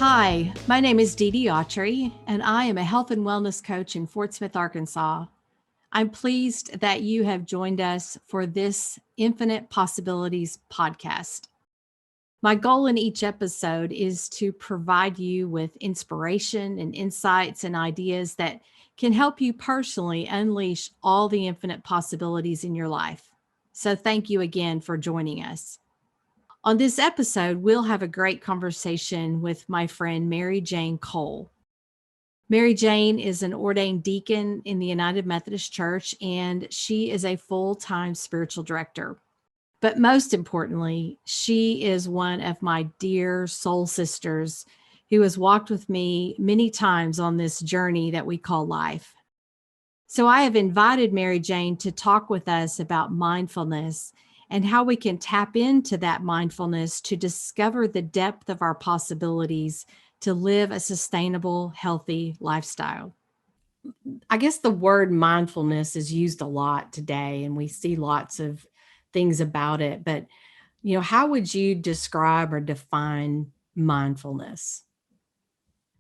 Hi, my name is Dee Dee Autry, and I am a health and wellness coach in Fort Smith, Arkansas. I'm pleased that you have joined us for this Infinite Possibilities podcast. My goal in each episode is to provide you with inspiration and insights and ideas that can help you personally unleash all the infinite possibilities in your life. So, thank you again for joining us. On this episode, we'll have a great conversation with my friend Mary Jane Cole. Mary Jane is an ordained deacon in the United Methodist Church, and she is a full-time spiritual director. But most importantly, she is one of my dear soul sisters who has walked with me many times on this journey that we call life. So I have invited Mary Jane to talk with us about mindfulness and how we can tap into that mindfulness to discover the depth of our possibilities to live a sustainable, healthy lifestyle. I guess the word mindfulness is used a lot today, and we see lots of things about it. But, how would you describe or define mindfulness?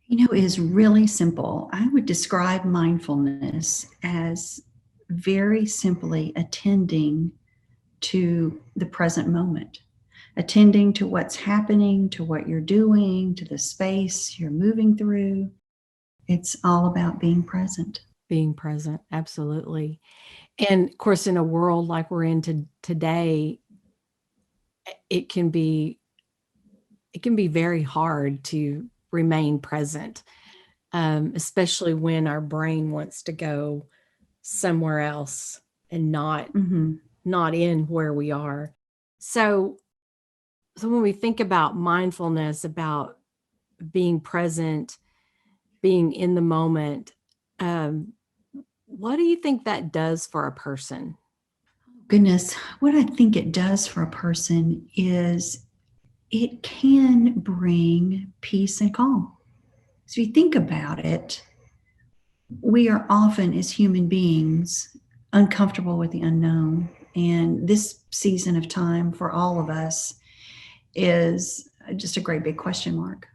It is really simple. I would describe mindfulness as very simply attending to the present moment, attending to what's happening, to what you're doing, to the space you're moving through. It's all about being present. Being present, absolutely. And of course, in a world like we're in today, it can be very hard to remain present, especially when our brain wants to go somewhere else and not in where we are. So when we think about mindfulness, about being present, being in the moment, what do you think that does for a person? Goodness, what I think it does for a person is it can bring peace and calm. So if you think about it, we are often, as human beings, uncomfortable with the unknown. And this season of time for all of us is just a great big question mark.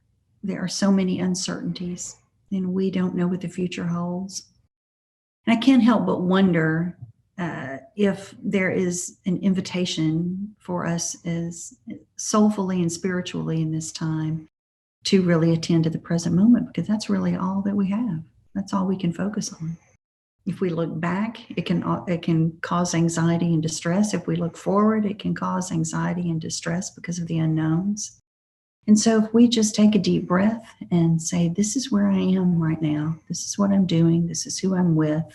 There are so many uncertainties, and we don't know what the future holds. And I can't help but wonder if there is an invitation for us as soulfully and spiritually in this time to really attend to the present moment, because that's really all that we have. That's all we can focus on. If we look back, it can cause anxiety and distress. If we look forward, it can cause anxiety and distress because of the unknowns. And so if we just take a deep breath and say, this is where I am right now. This is what I'm doing. This is who I'm with.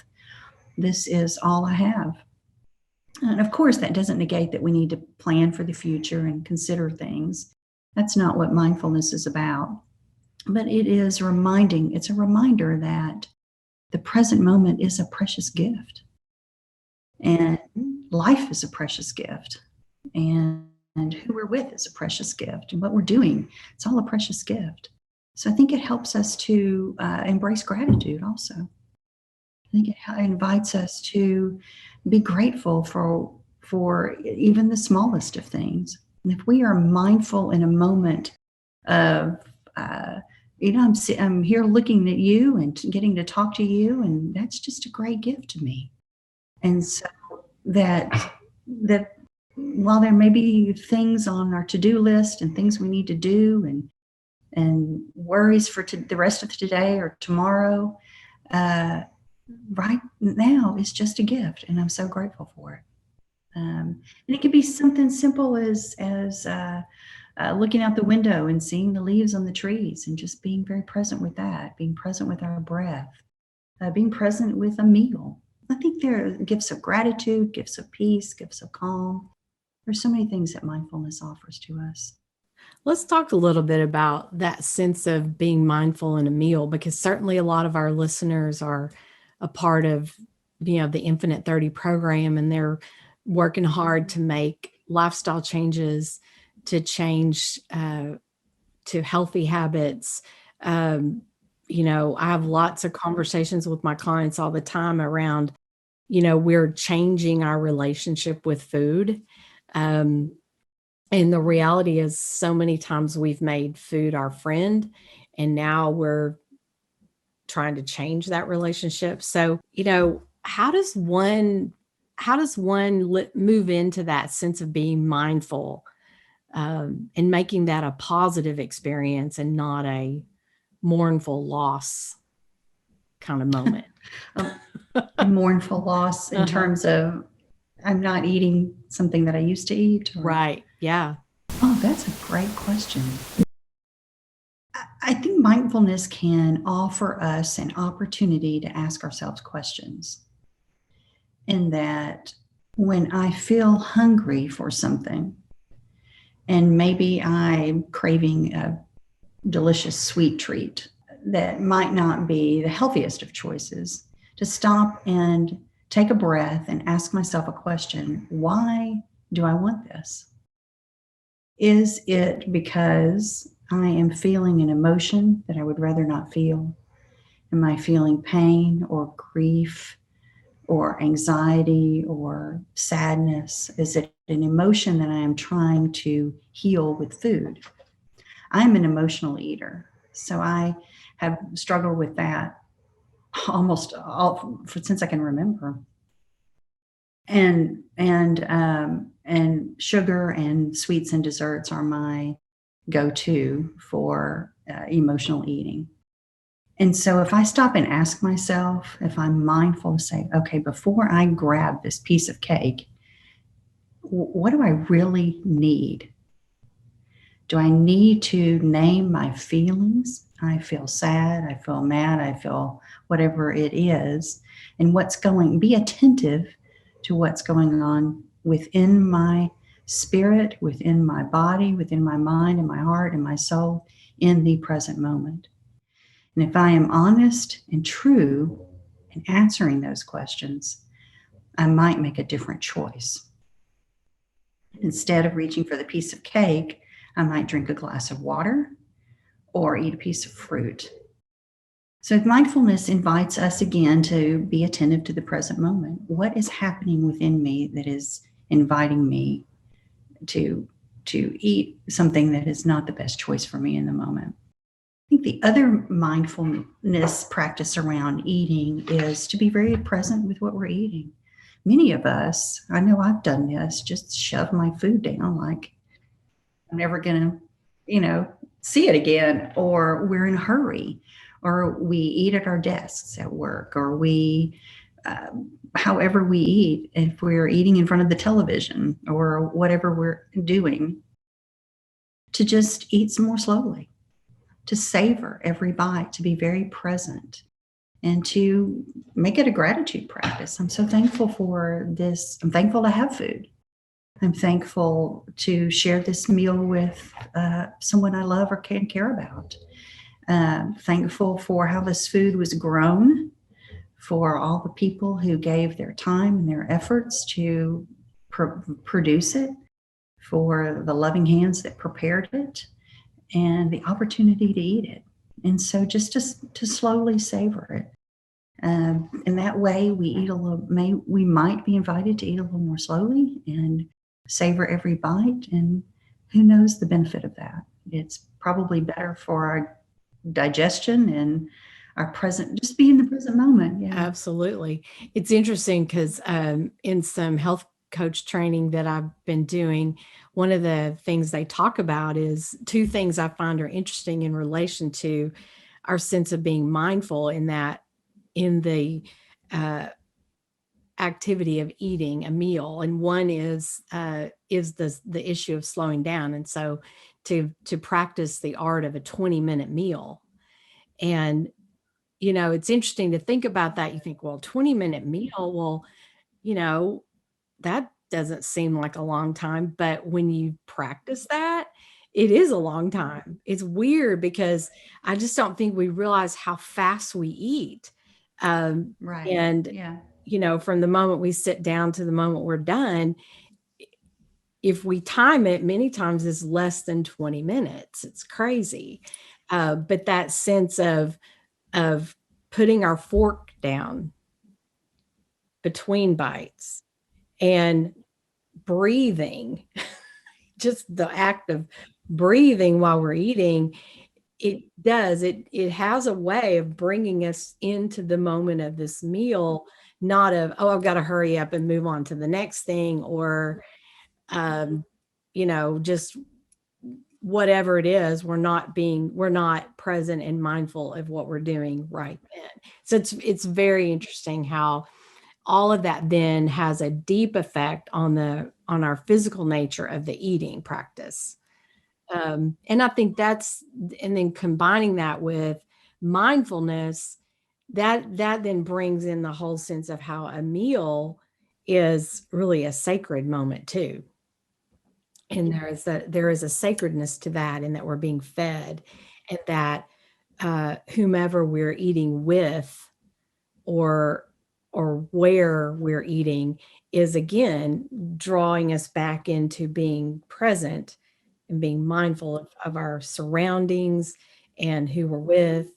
This is all I have. And of course, that doesn't negate that we need to plan for the future and consider things. That's not what mindfulness is about. But it's a reminder that the present moment is a precious gift. And life is a precious gift. And who we're with is a precious gift. And what we're doing, it's all a precious gift. So I think it helps us to embrace gratitude also. I think it invites us to be grateful for even the smallest of things. And if we are mindful in a moment of, I'm here looking at you and getting to talk to you, and that's just a great gift to me. And so that while there may be things on our to-do list and things we need to do and worries for the rest of today or tomorrow, right now is just a gift, and I'm so grateful for it. And it could be something simple as looking out the window and seeing the leaves on the trees and just being very present with that, being present with our breath, being present with a meal. I think there are gifts of gratitude, gifts of peace, gifts of calm. There's so many things that mindfulness offers to us. Let's talk a little bit about that sense of being mindful in a meal, because certainly a lot of our listeners are a part of, the Infinite 30 program, and they're working hard to make lifestyle changes, to change to healthy habits. I have lots of conversations with my clients all the time around, we're changing our relationship with food. And the reality is so many times we've made food our friend, and now we're trying to change that relationship. So, how does one move into that sense of being mindful, and making that a positive experience and not a mournful loss kind of moment? A mournful loss in Uh-huh. terms of I'm not eating something that I used to eat? Or, Right. Yeah. oh, that's a great question. I think mindfulness can offer us an opportunity to ask ourselves questions. In that, when I feel hungry for something, and maybe I'm craving a delicious sweet treat that might not be the healthiest of choices, to stop and take a breath and ask myself a question: why do I want this? Is it because I am feeling an emotion that I would rather not feel? Am I feeling pain or grief or anxiety or sadness? Is it an emotion that I am trying to heal with food? I'm an emotional eater, so I have struggled with that almost all since I can remember. And sugar and sweets and desserts are my go-to for emotional eating. And so if I stop and ask myself, if I'm mindful to say, okay, before I grab this piece of cake, what do I really need? Do I need to name my feelings? I feel sad, I feel mad, I feel whatever it is. And be attentive to what's going on within my spirit, within my body, within my mind and my heart and my soul in the present moment. And if I am honest and true in answering those questions, I might make a different choice. Instead of reaching for the piece of cake, I might drink a glass of water or eat a piece of fruit. So, mindfulness invites us again to be attentive to the present moment. What is happening within me that is inviting me to, to eat something that is not the best choice for me in the moment? I think the other mindfulness practice around eating is to be very present with what we're eating. Many of us, I know I've done this, just shove my food down like I'm never going to, see it again, or we're in a hurry, or we eat at our desks at work, or however we eat, if we're eating in front of the television or whatever we're doing, to just eat some more slowly, to savor every bite, to be very present, and to make it a gratitude practice. I'm so thankful for this. I'm thankful to have food. I'm thankful to share this meal with someone I love or can care about. Thankful for how this food was grown, for all the people who gave their time and their efforts to produce it, for the loving hands that prepared it, and the opportunity to eat it. And so just to slowly savor it. In that way, we might be invited to eat a little more slowly and savor every bite. And who knows the benefit of that? It's probably better for our digestion and our present, just be in the present moment. Yeah. Absolutely. It's interesting because in some health coach training that I've been doing, one of the things they talk about is two things I find are interesting in relation to our sense of being mindful, in that in the uh, activity of eating a meal, and one is the issue of slowing down, and so to practice the art of a 20-minute meal. And it's interesting to think about that. You think, well, 20-minute meal, well, you know, that doesn't seem like a long time, but when you practice that, it is a long time. It's weird because I just don't think we realize how fast we eat. Um, Right. and, Yeah. from the moment we sit down to the moment we're done, if we time it, many times is less than 20 minutes. It's crazy. But that sense of putting our fork down between bites and breathing, just the act of breathing while we're eating, It does. It has a way of bringing us into the moment of this meal, not of, oh, I've got to hurry up and move on to the next thing, or um, just whatever it is, we're not present and mindful of what we're doing right then. So it's very interesting how all of that then has a deep effect on our physical nature of the eating practice. And I think and then combining that with mindfulness, that then brings in the whole sense of how a meal is really a sacred moment too. And there is a sacredness to that, and that we're being fed, and that whomever we're eating with, or where we're eating, is again drawing us back into being present and being mindful of our surroundings and who we're with.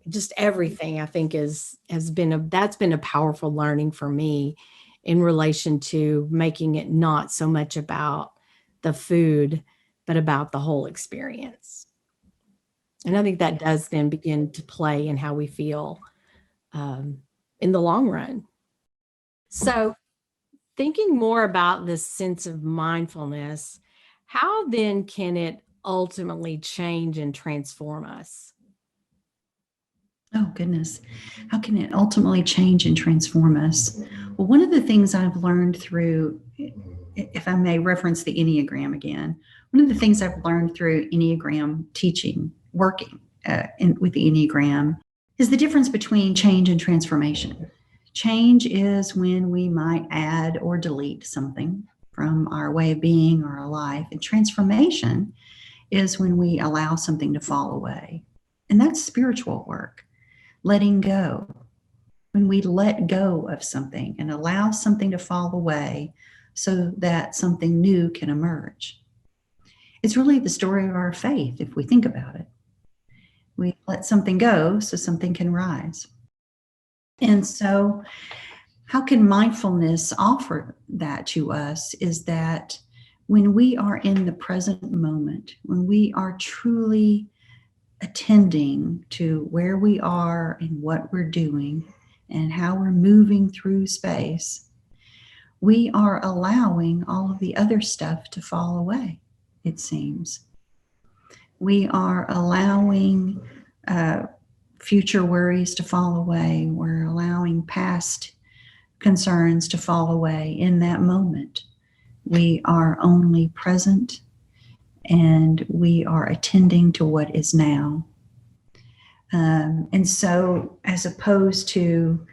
Just everything, I think, that's been a powerful learning for me in relation to making it not so much about the food, but about the whole experience. And I think that does then begin to play in how we feel um, in the long run. So, thinking more about this sense of mindfulness, how then can it ultimately change and transform us? Oh, goodness. How can it ultimately change and transform us? Well, one of the things I've learned through, if I may reference the Enneagram again, one of the things I've learned through Enneagram teaching, working with the Enneagram, is the difference between change and transformation. Change is when we might add or delete something from our way of being or our life, and transformation is when we allow something to fall away. And that's spiritual work, letting go. When we let go of something and allow something to fall away so that something new can emerge. It's really the story of our faith, if we think about it. We let something go so something can rise. And so, how can mindfulness offer that to us? Is that when we are in the present moment, when we are truly attending to where we are and what we're doing and how we're moving through space, we are allowing all of the other stuff to fall away, it seems. We are allowing future worries to fall away. We're allowing past concerns to fall away in that moment. We are only present, and we are attending to what is now. And so, as opposed to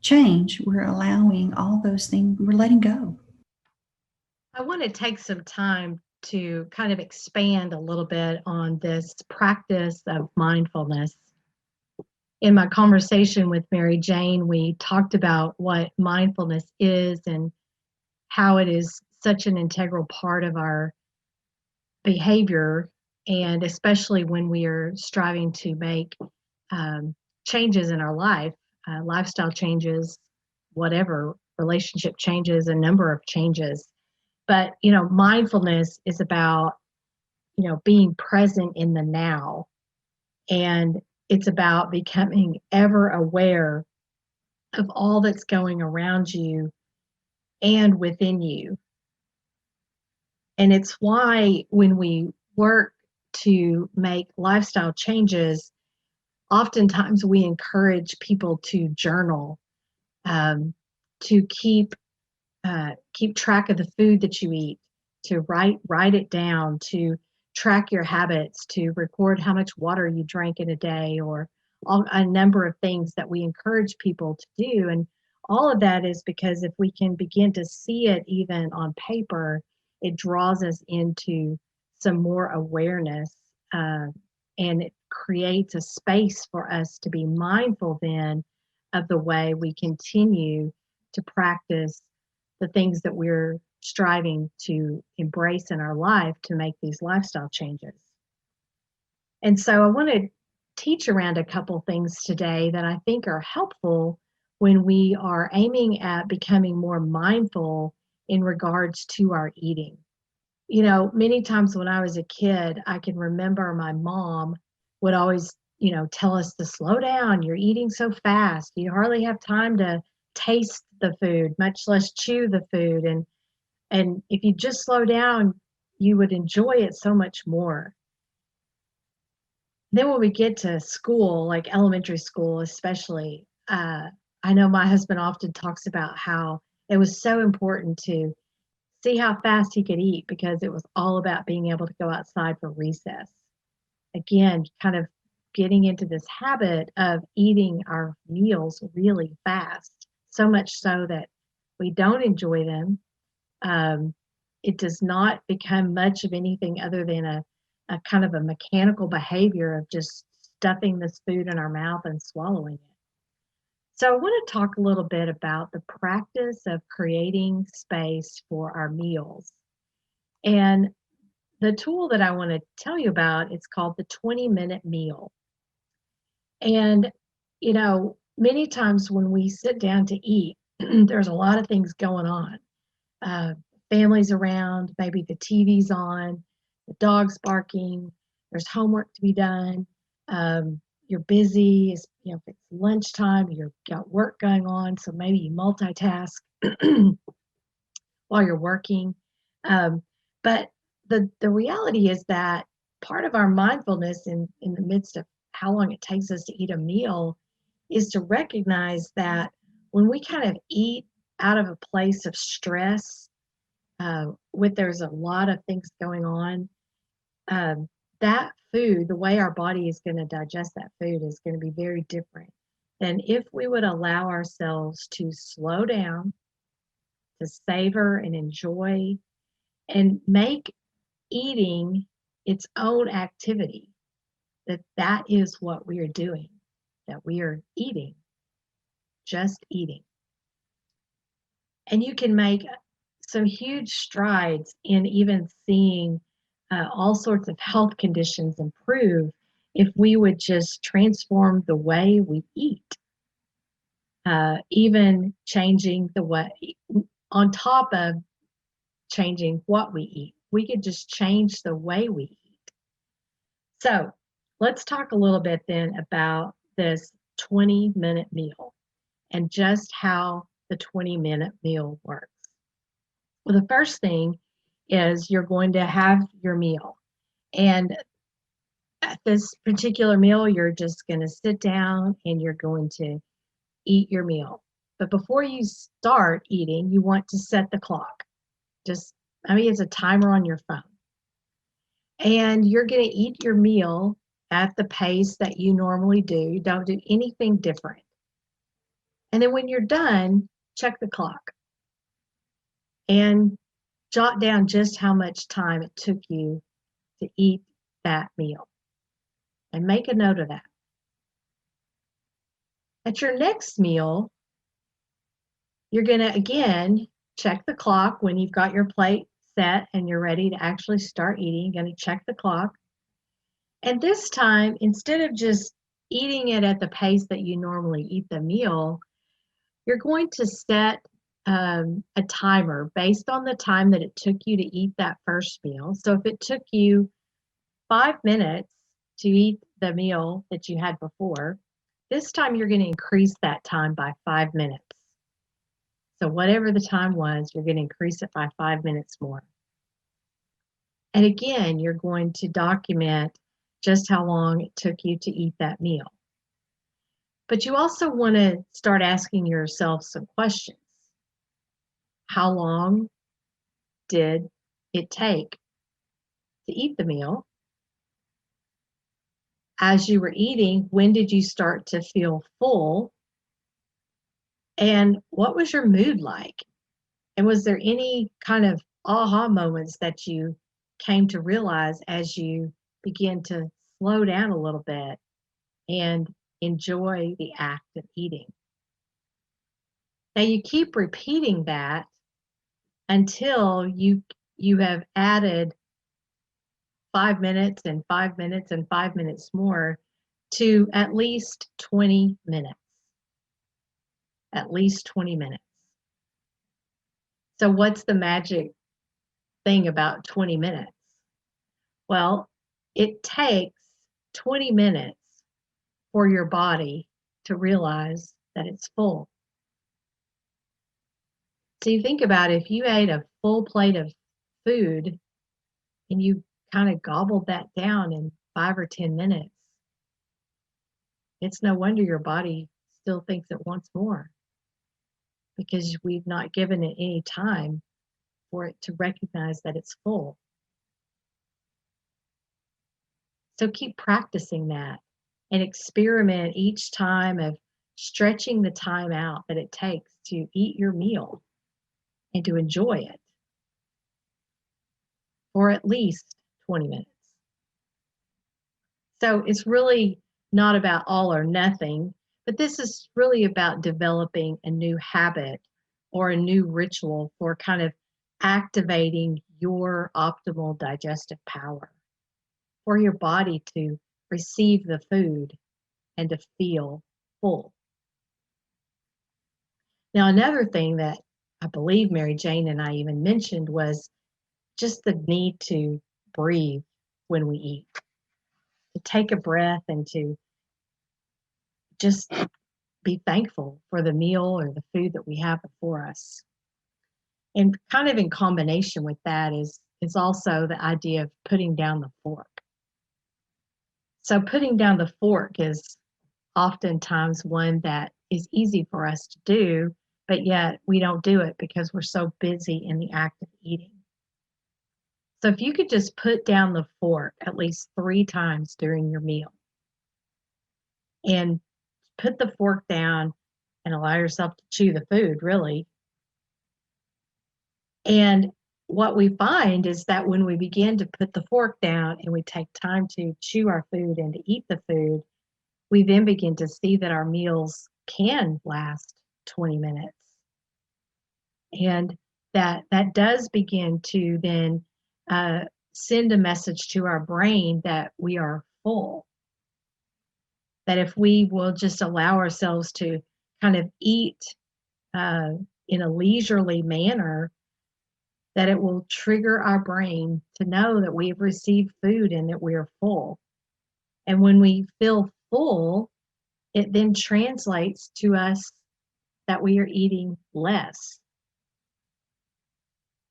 change, we're allowing all those things, we're letting go. I want to take some time to kind of expand a little bit on this practice of mindfulness. In my conversation with Mary Jane, we talked about what mindfulness is and how it is such an integral part of our behavior, and especially when we are striving to make changes in our life, lifestyle changes, whatever, relationship changes, a number of changes. But, mindfulness is about, being present in the now. And it's about becoming ever aware of all that's going around you and within you. And it's why when we work to make lifestyle changes, oftentimes we encourage people to journal, to keep track of the food that you eat, to write it down, to track your habits, to record how much water you drank in a day, or a number of things that we encourage people to do. And all of that is because if we can begin to see it even on paper, it draws us into some more awareness, and it creates a space for us to be mindful then of the way we continue to practice the things that we're striving to embrace in our life to make these lifestyle changes. And so I want to teach around a couple things today that I think are helpful when we are aiming at becoming more mindful in regards to our eating. Many times when I was a kid, I can remember my mom would always, tell us to slow down. You're eating so fast. You hardly have time to taste the food, much less chew the food. And if you just slow down, you would enjoy it so much more. Then when we get to school, like elementary school especially, I know my husband often talks about how it was so important to see how fast he could eat because it was all about being able to go outside for recess. Again, kind of getting into this habit of eating our meals really fast, so much so that we don't enjoy them. Um, it does not become much of anything other than a kind of a mechanical behavior of just stuffing this food in our mouth and swallowing it. So, I want to talk a little bit about the practice of creating space for our meals. And the tool that I want to tell you about is called the 20-minute meal. And, many times when we sit down to eat, there's a lot of things going on. Uh, Families around, maybe the TV's on, the dog's barking, there's homework to be done. You're busy, if it's lunchtime, you've got work going on, so maybe you multitask while you're working. Um, but the reality is that part of our mindfulness in the midst of how long it takes us to eat a meal is to recognize that when we kind of eat out of a place of stress, with there's a lot of things going on, um, that food, the way our body is going to digest that food is going to be very different than if we would allow ourselves to slow down, to savor and enjoy, and make eating its own activity. That is what we are doing, that we are eating, just eating. And you can make some huge strides in even seeing all sorts of health conditions improve if we would just transform the way we eat, even changing the way, on top of changing what we eat. We could just change the way we eat. So let's talk a little bit then about this 20-minute meal and just how the 20-minute meal works. Well, the first thing is you're going to have your meal. And at this particular meal, you're just going to sit down and you're going to eat your meal. But before you start eating, you want to set the clock. It's a timer on your phone. And you're going to eat your meal at the pace that you normally do. You don't do anything different. And then when you're done, check the clock and jot down just how much time it took you to eat that meal. And make a note of that. At your next meal, you're going to again check the clock when you've got your plate set and you're ready to actually start eating. You're going to check the clock. And this time, instead of just eating it at the pace that you normally eat the meal, you're going to set a timer based on the time that it took you to eat that first meal. So if it took you 5 minutes to eat the meal that you had before, this time you're going to increase that time by 5 minutes. So whatever the time was, you're going to increase it by 5 minutes more. And again, you're going to document just how long it took you to eat that meal. But you also want to start asking yourself some questions. How long did it take to eat the meal? As you were eating, when did you start to feel full? And what was your mood like? And was there any kind of aha moments that you came to realize as you begin to slow down a little bit and enjoy the act of eating? Now you keep repeating that until you have added 5 minutes and 5 minutes and 5 minutes more to at least 20 minutes. At least 20 minutes. So what's the magic thing about 20 minutes? Well, it takes 20 minutes for your body to realize that it's full. So you think about it, if you ate a full plate of food and you kind of gobbled that down in 5 or 10 minutes, it's no wonder your body still thinks it wants more, because we've not given it any time for it to recognize that it's full. So keep practicing that and experiment each time of stretching the time out that it takes to eat your meal and to enjoy it for at least 20 minutes. So it's really not about all or nothing, but this is really about developing a new habit or a new ritual for kind of activating your optimal digestive power, for your body to receive the food and to feel full. Now, another thing that I believe Mary Jane and I even mentioned was just the need to breathe when we eat, to take a breath and to just be thankful for the meal or the food that we have before us. And kind of in combination with that is also the idea of putting down the fork. So putting down the fork is oftentimes one that is easy for us to do, but yet we don't do it because we're so busy in the act of eating. So if you could just put down the fork at least 3 times during your meal and put the fork down and allow yourself to chew the food, really. And what we find is that when we begin to put the fork down and we take time to chew our food and to eat the food, we then begin to see that our meals can last 20 minutes. And that does begin to then send a message to our brain that we are full. That if we will just allow ourselves to kind of eat in a leisurely manner, that it will trigger our brain to know that we have received food and that we are full. And when we feel full, it then translates to us that we are eating less.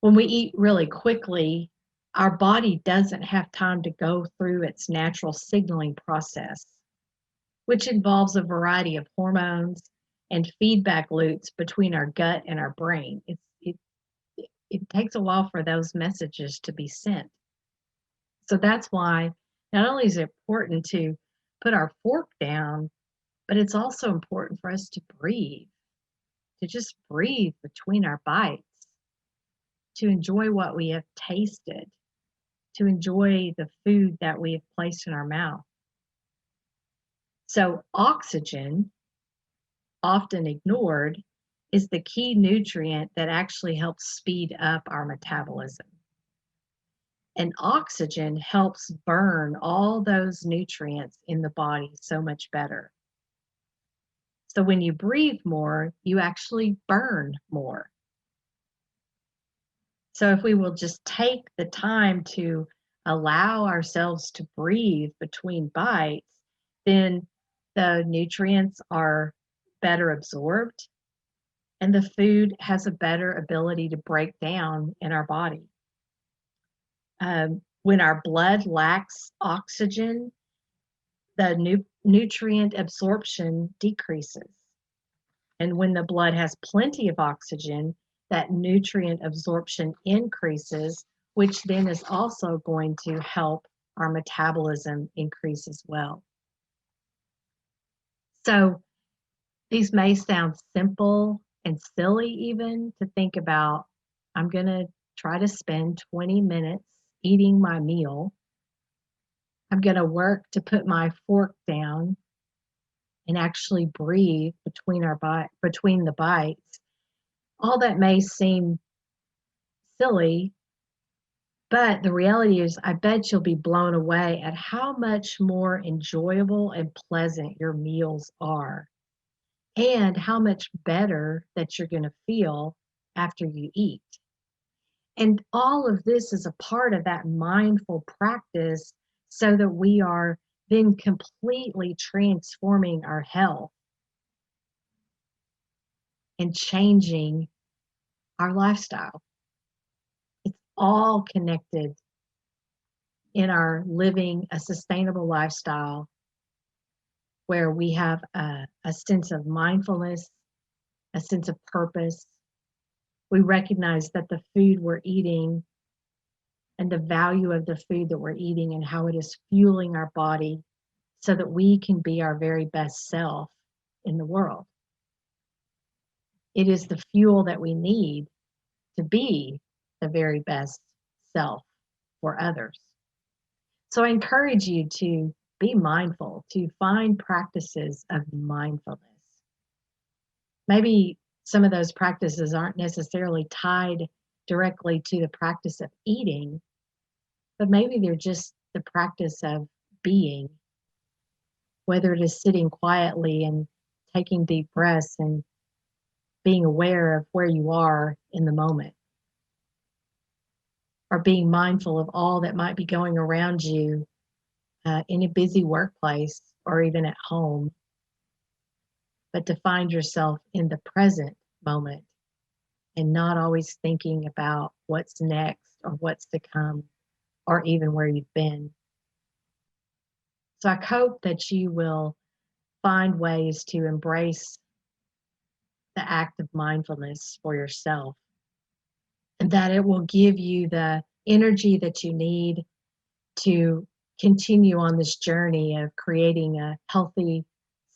When we eat really quickly, our body doesn't have time to go through its natural signaling process, which involves a variety of hormones and feedback loops between our gut and our brain. It takes a while for those messages to be sent. So that's why not only is it important to put our fork down, but it's also important for us to breathe, to just breathe between our bites, to enjoy what we have tasted, to enjoy the food that we have placed in our mouth. So oxygen, often ignored, is the key nutrient that actually helps speed up our metabolism. And oxygen helps burn all those nutrients in the body so much better. So when you breathe more, you actually burn more. So if we will just take the time to allow ourselves to breathe between bites, then the nutrients are better absorbed and the food has a better ability to break down in our body. When our blood lacks oxygen, the nutrient absorption decreases. And when the blood has plenty of oxygen, that nutrient absorption increases, which then is also going to help our metabolism increase as well. So these may sound simple and silly even to think about. I'm going to try to spend 20 minutes eating my meal. I'm going to work to put my fork down and actually breathe between the bites. All that may seem silly, but the reality is I bet you'll be blown away at how much more enjoyable and pleasant your meals are, and how much better that you're going to feel after you eat. And all of this is a part of that mindful practice so that we are then completely transforming our health and changing our lifestyle. It's all connected in our living a sustainable lifestyle where we have a sense of mindfulness, a sense of purpose. We recognize that the food we're eating and the value of the food that we're eating and how it is fueling our body so that we can be our very best self in the world. It is the fuel that we need to be the very best self for others. So I encourage you to be mindful, to find practices of mindfulness. Maybe some of those practices aren't necessarily tied directly to the practice of eating, but maybe they're just the practice of being, whether it is sitting quietly and taking deep breaths and being aware of where you are in the moment, or being mindful of all that might be going around you in a busy workplace or even at home, but to find yourself in the present moment and not always thinking about what's next or what's to come or even where you've been. So I hope that you will find ways to embrace the act of mindfulness for yourself, and that it will give you the energy that you need to continue on this journey of creating a healthy,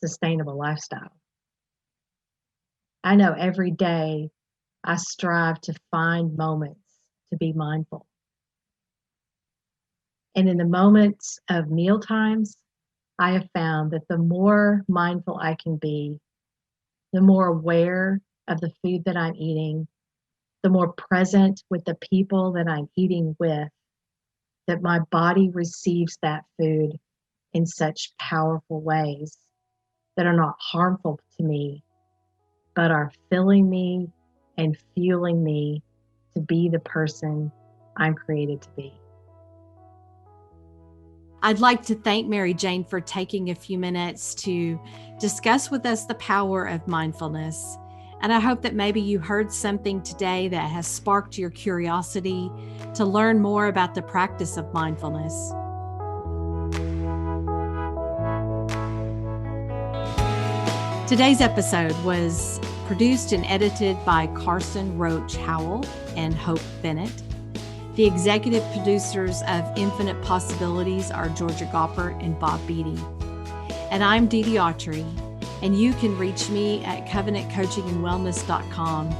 sustainable lifestyle. I know every day I strive to find moments to be mindful. And in the moments of meal times, I have found that the more mindful I can be, the more aware of the food that I'm eating, the more present with the people that I'm eating with, that my body receives that food in such powerful ways that are not harmful to me, but are filling me and fueling me to be the person I'm created to be. I'd like to thank Mary Jane for taking a few minutes to discuss with us the power of mindfulness. And I hope that maybe you heard something today that has sparked your curiosity to learn more about the practice of mindfulness. Today's episode was produced and edited by Carson Roach Howell and Hope Bennett. The executive producers of Infinite Possibilities are Georgia Goppert and Bob Beatty. And I'm Dee Dee Autry, and you can reach me at covenantcoachingandwellness.com.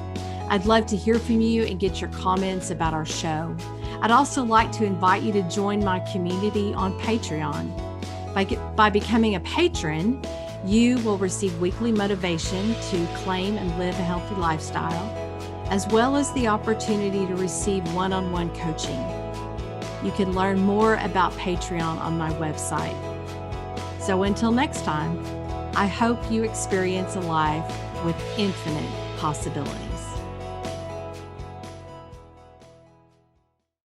I'd love to hear from you and get your comments about our show. I'd also like to invite you to join my community on Patreon. By becoming a patron, you will receive weekly motivation to claim and live a healthy lifestyle, as well as the opportunity to receive one-on-one coaching. You can learn more about Patreon on my website. So until next time, I hope you experience a life with infinite possibility.